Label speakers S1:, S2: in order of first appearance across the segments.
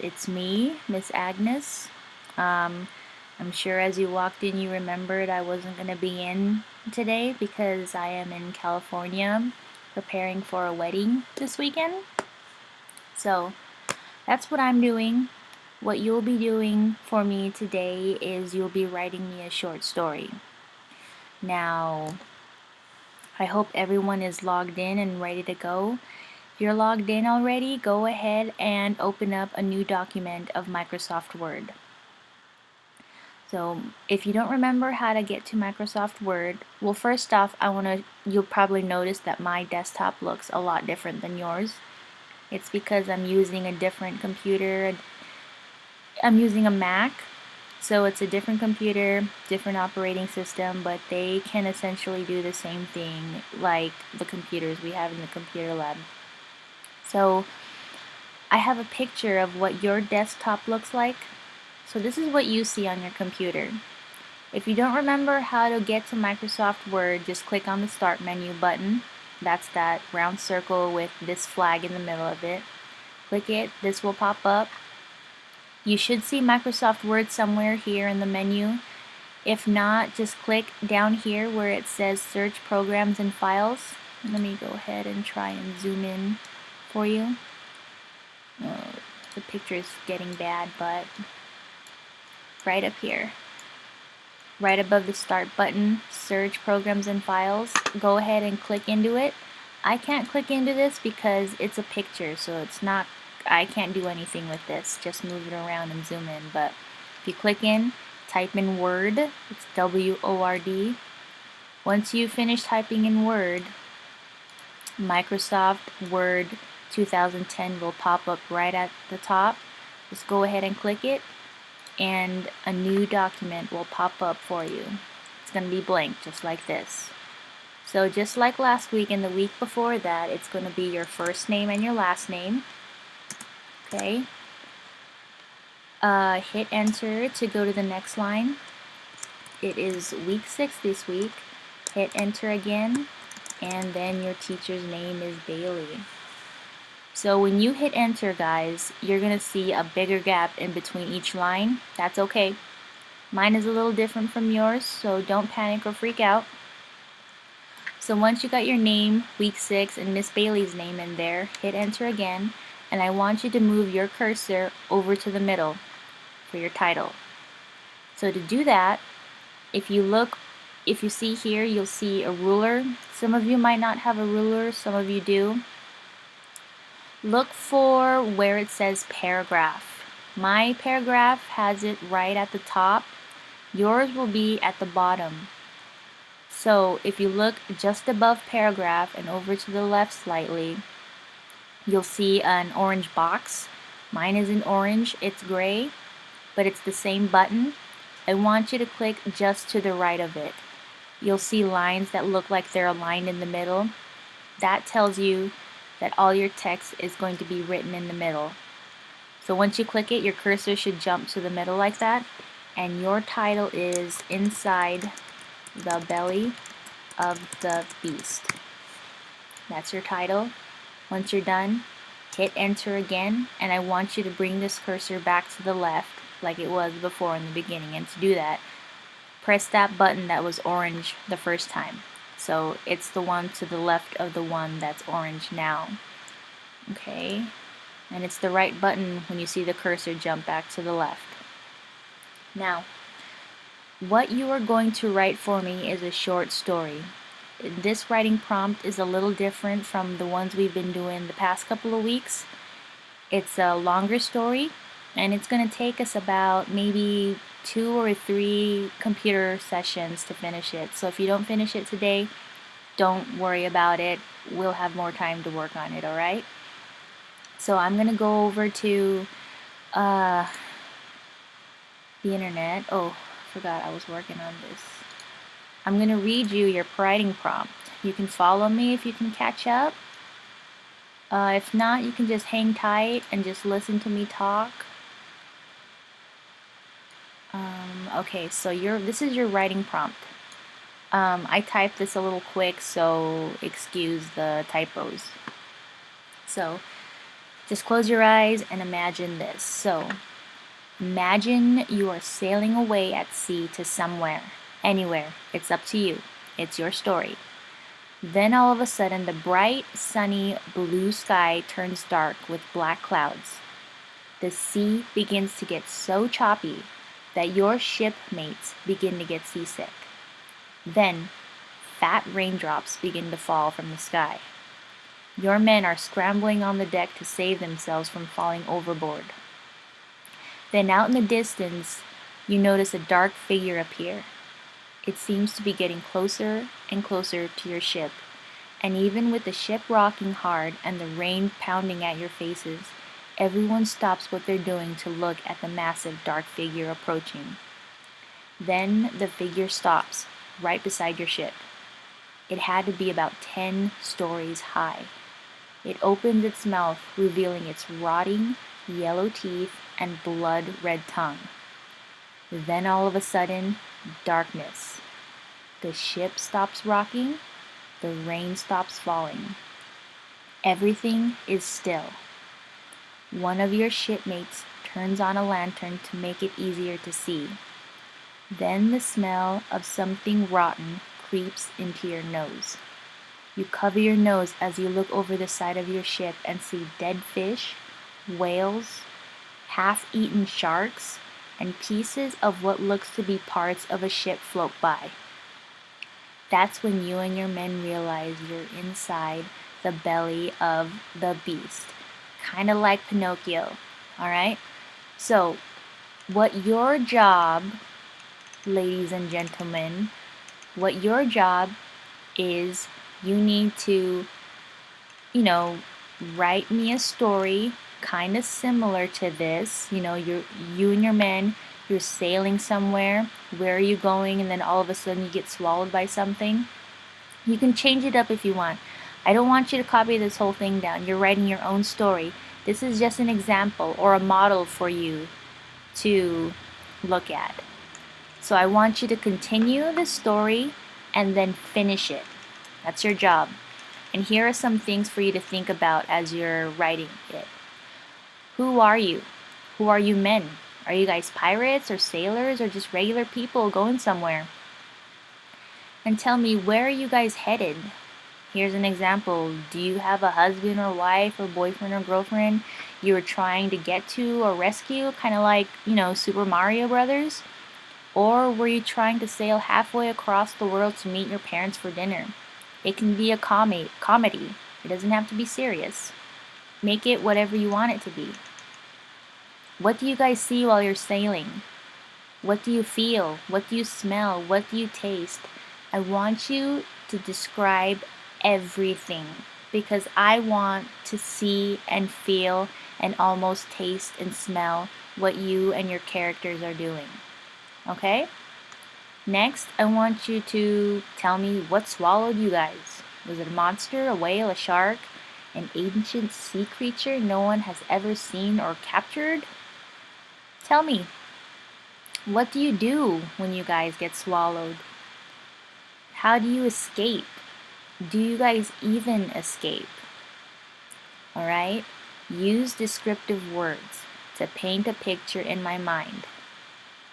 S1: it's me, Miss Agnes. I'm sure as you walked in you remembered I wasn't going to be in today because I am in California preparing for a wedding this weekend. So that's what I'm doing. What you'll be doing for me today is you'll be writing me a short story. Now, I hope everyone is logged in and ready to go. If you're logged in already, go ahead and open up a new document of Microsoft Word. So if you don't remember how to get to Microsoft Word, well, first off, you'll probably notice that my desktop looks a lot different than yours. It's because I'm using a different computer. I'm using a Mac, so it's a different computer, different operating system, but they can essentially do the same thing like the computers we have in the computer lab. So I have a picture of what your desktop looks like. So this is what you see on your computer. If you don't remember how to get to Microsoft Word, just click on the Start menu button. That's that round circle with this flag in the middle of it. Click it, this will pop up. You should see Microsoft Word somewhere here in the menu. If not, just click down here where it says Search Programs and Files. Let me go ahead and try and zoom in for you. The picture is getting bad, but right up here, right above the Start button, Search Programs and Files, go ahead and click into it. I can't click into this because it's a picture, so I can't do anything with this. Just move it around and zoom in. But if you click in, type in Word, it's W-O-R-D. Once you finish typing in Word, Microsoft Word 2010 will pop up right at the top. Just go ahead and click it, and a new document will pop up for you. It's going to be blank, just like this. So just like last week and the week before that, it's going to be your first name and your last name. Okay. Hit enter to go to the next line. It is week 6 this week. Hit enter again, and then your teacher's name is Bailey. So when you hit enter, guys, you're going to see a bigger gap in between each line. That's okay. Mine is a little different from yours, so don't panic or freak out. So once you got your name, week 6, and Miss Bailey's name in there, hit enter again, and I want you to move your cursor over to the middle for your title. So to do that, if you see here, you'll see a ruler. Some of you might not have a ruler, some of you do. Look for where it says paragraph. My paragraph has it right at the top. Yours will be at the bottom. So if you look just above paragraph and over to the left slightly, you'll see an orange box. Mine isn't orange, it's gray, but it's the same button. I want you to click just to the right of it. You'll see lines that look like they're aligned in the middle. That tells you that all your text is going to be written in the middle. So once you click it, your cursor should jump to the middle like that, and your title is Inside the Belly of the Beast. That's your title. Once you're done, hit enter again, and I want you to bring this cursor back to the left like it was before in the beginning. And to do that, press that button that was orange the first time. So it's the one to the left of the one that's orange now. Okay, and it's the right button when you see the cursor jump back to the left. Now, what you are going to write for me is a short story. This writing prompt is a little different from the ones we've been doing the past couple of weeks. It's a longer story, and it's going to take us about maybe 2 or 3 computer sessions to finish it. So if you don't finish it today, don't worry about it. We'll have more time to work on it, alright? So I'm going to go over to the internet. Oh, I forgot I was working on this. I'm going to read you your writing prompt. You can follow me if you can catch up. If not, you can just hang tight and just listen to me talk. Okay, so this is your writing prompt. I typed this a little quick, so excuse the typos. So Just close your eyes and imagine this. So, imagine you are sailing away at sea to somewhere, anywhere. It's up to you. It's your story. Then all of a sudden, the bright, sunny, blue sky turns dark with black clouds. The sea begins to get so choppy that your shipmates begin to get seasick. Then, fat raindrops begin to fall from the sky. Your men are scrambling on the deck to save themselves from falling overboard. Then out in the distance, you notice a dark figure appear. It seems to be getting closer and closer to your ship, and even with the ship rocking hard and the rain pounding at your faces, everyone stops what they're doing to look at the massive dark figure approaching. Then the figure stops right beside your ship. It had to be about 10 stories high. It opens its mouth, revealing its rotting, yellow teeth and blood-red tongue. Then all of a sudden, darkness. The ship stops rocking, the rain stops falling. Everything is still. One of your shipmates turns on a lantern to make it easier to see. Then the smell of something rotten creeps into your nose. You cover your nose as you look over the side of your ship and see dead fish, whales, half-eaten sharks, and pieces of what looks to be parts of a ship float by. That's when you and your men realize you're inside the belly of the beast. Kind of like Pinocchio, alright? So, what your job, ladies and gentlemen, what your job is, you need to, write me a story kind of similar to this. You and your men, you're sailing somewhere. Where are you going? And then all of a sudden you get swallowed by something. You can change it up if you want. I don't want you to copy this whole thing down. You're writing your own story. This is just an example or a model for you to look at. So I want you to continue the story and then finish it. That's your job. And here are some things for you to think about as you're writing it. Who are you? Who are you men? Are you guys pirates or sailors or just regular people going somewhere? And tell me, where are you guys headed? Here's an example. Do you have a husband or wife or boyfriend or girlfriend you were trying to get to or rescue? Kind of like, Super Mario Brothers? Or were you trying to sail halfway across the world to meet your parents for dinner? It can be a comedy. It doesn't have to be serious. Make it whatever you want it to be. What do you guys see while you're sailing? What do you feel? What do you smell? What do you taste? I want you to describe everything because I want to see and feel and almost taste and smell what you and your characters are doing. Okay? Next, I want you to tell me what swallowed you guys. Was it a monster, a whale, a shark, an ancient sea creature no one has ever seen or captured? Tell me, what do you do when you guys get swallowed? How do you escape? Do you guys even escape? Alright? Use descriptive words to paint a picture in my mind.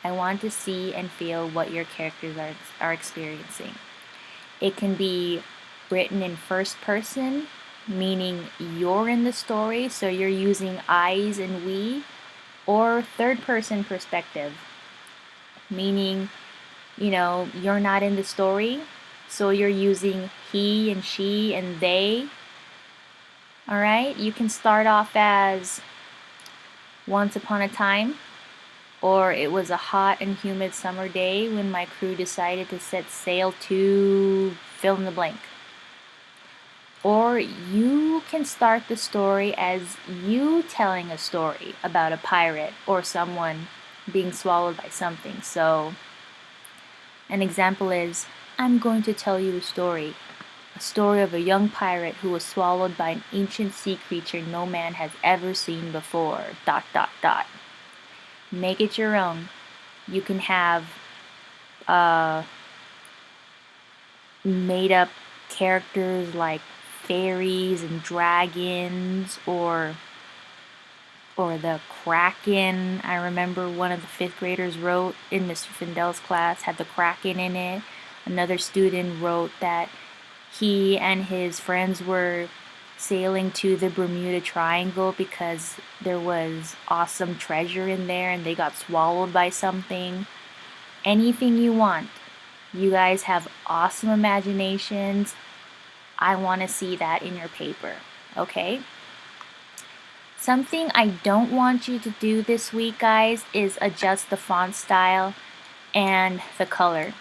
S1: I want to see and feel what your characters are experiencing. It can be written in first person, meaning you're in the story, so you're using I's and we, or third person perspective, meaning, you're not in the story, so you're using he and she and they. Alright, you can start off as once upon a time, or it was a hot and humid summer day when my crew decided to set sail to fill in the blank. Or you can start the story as you telling a story about a pirate or someone being swallowed by something. So, an example is, I'm going to tell you a story of a young pirate who was swallowed by an ancient sea creature no man has ever seen before, ... Make it your own. You can have made up characters like fairies and dragons, or or the Kraken. I remember one of the 5th graders wrote in Mr. Findel's class, had the Kraken in it. Another student wrote that he and his friends were sailing to the Bermuda Triangle because there was awesome treasure in there and they got swallowed by something. Anything you want. You guys have awesome imaginations. I want to see that in your paper, okay? Something I don't want you to do this week, guys, is adjust the font style and the color.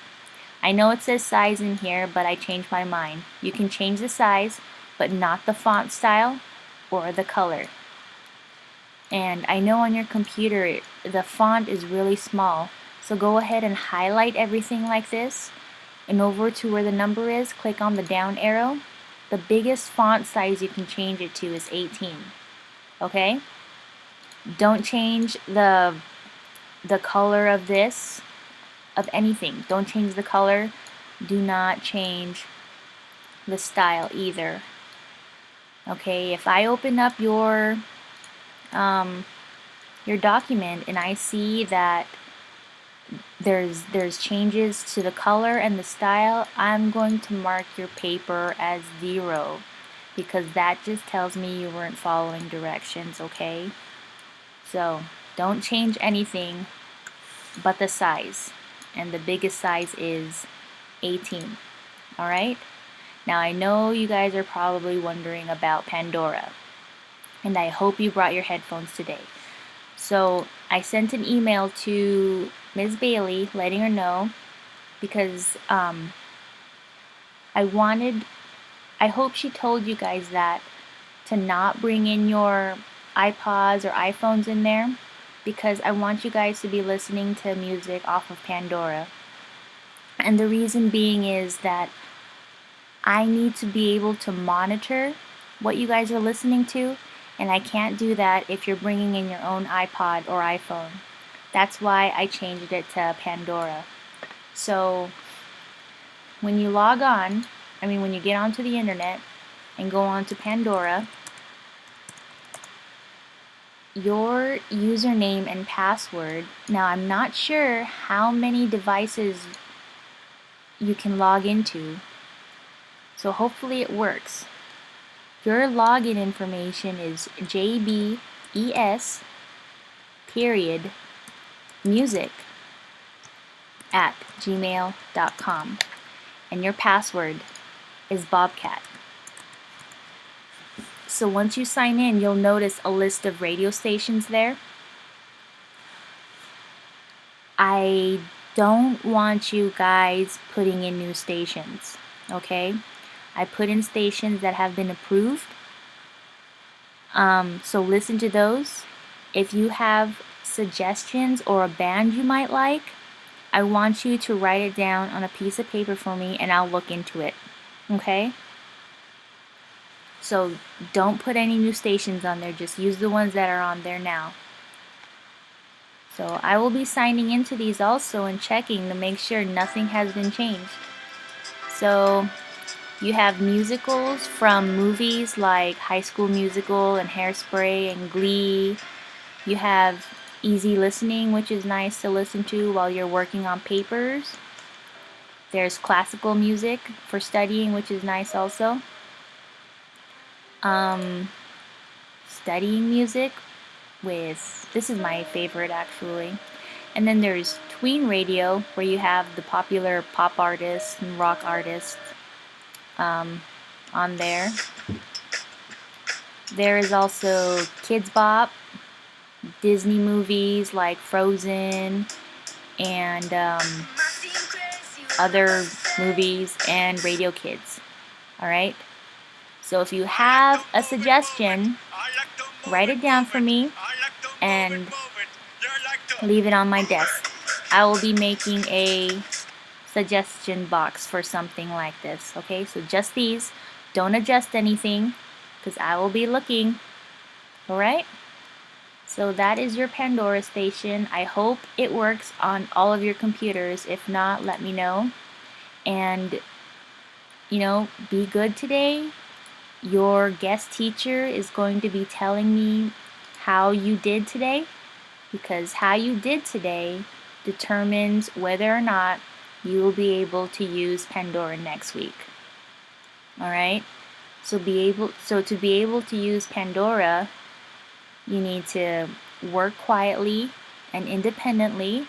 S1: I know it says size in here, but I changed my mind. You can change the size, but not the font style or the color. And I know on your computer the font is really small, so go ahead and highlight everything like this, and over to where the number is, click on the down arrow. The biggest font size you can change it to is 18. Okay? Don't change the color of this, of anything. Don't change the color. Do not change the style either. Okay, if I open up your document and I see that there's changes to the color and the style, I'm going to mark your paper as 0 because that just tells me you weren't following directions, okay? So don't change anything but the size, and the biggest size is 18. Alright? Now I know you guys are probably wondering about Pandora, and I hope you brought your headphones today. So I sent an email to Ms. Bailey letting her know because I hope she told you guys that to not bring in your iPods or iPhones in there, because I want you guys to be listening to music off of Pandora. And the reason being is that I need to be able to monitor what you guys are listening to, and I can't do that if you're bringing in your own iPod or iPhone. That's why I changed it to Pandora. So when you log on, when you get onto the internet and go on to Pandora, your username and password, now I'm not sure how many devices you can log into, so hopefully it works. Your login information is jbes.music@gmail.com, and your password is Bobcat. So once you sign in, you'll notice a list of radio stations there. I don't want you guys putting in new stations, okay? I put in stations that have been approved. So listen to those. If you have suggestions or a band you might like, I want you to write it down on a piece of paper for me and I'll look into it. Okay? So don't put any new stations on there, just use the ones that are on there now. So I will be signing into these also and checking to make sure nothing has been changed. So you have musicals from movies like High School Musical and Hairspray and Glee. You have easy listening, which is nice to listen to while you're working on papers. There's classical music for studying, which is nice also. Studying music this is my favorite actually. And then there's tween radio, where you have the popular pop artists and rock artists on there. There is also Kids Bop, Disney movies like Frozen, and other movies, and Radio Kids. Alright? So if you have a suggestion, write it down for me and leave it on my desk. I will be making a suggestion box for something like this. Okay, so just these. Don't adjust anything because I will be looking. Alright? So that is your Pandora station. I hope it works on all of your computers. If not, let me know. And, be good today. Your guest teacher is going to be telling me how you did today, because how you did today determines whether or not you will be able to use Pandora next week. Alright? So to be able to use Pandora, you need to work quietly and independently,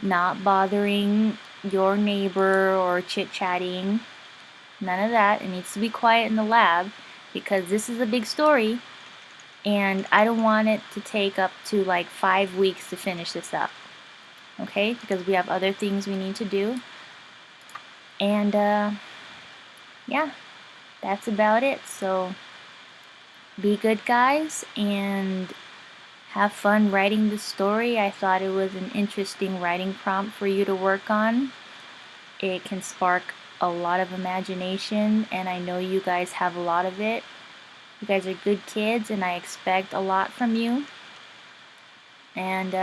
S1: not bothering your neighbor or chit-chatting. None of that. It needs to be quiet in the lab because this is a big story and I don't want it to take up to like 5 weeks to finish this up. Okay? Because we have other things we need to do. And yeah, that's about it. So be good, guys, and have fun writing the story. I thought it was an interesting writing prompt for you to work on. It can spark a lot of imagination, and I know you guys have a lot of it. You guys are good kids, and I expect a lot from you. And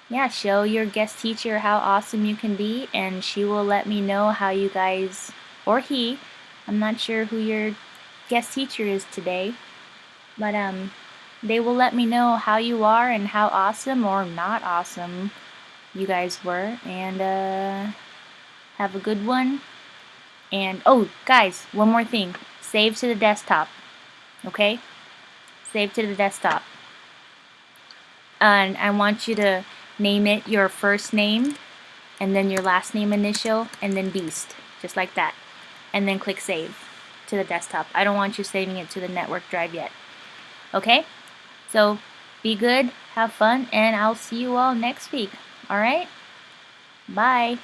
S1: yeah, show your guest teacher how awesome you can be, and she will let me know how you guys, or he, I'm not sure who your guest teacher is today, but they will let me know how you are and how awesome or not awesome you guys were. And have a good one. And oh, guys, one more thing. Save to the desktop. Okay? Save to the desktop. And I want you to name it your first name and then your last name initial and then Beast. Just like that. And then click save to the desktop. I don't want you saving it to the network drive yet. Okay? So be good, have fun, and I'll see you all next week. Alright? Bye.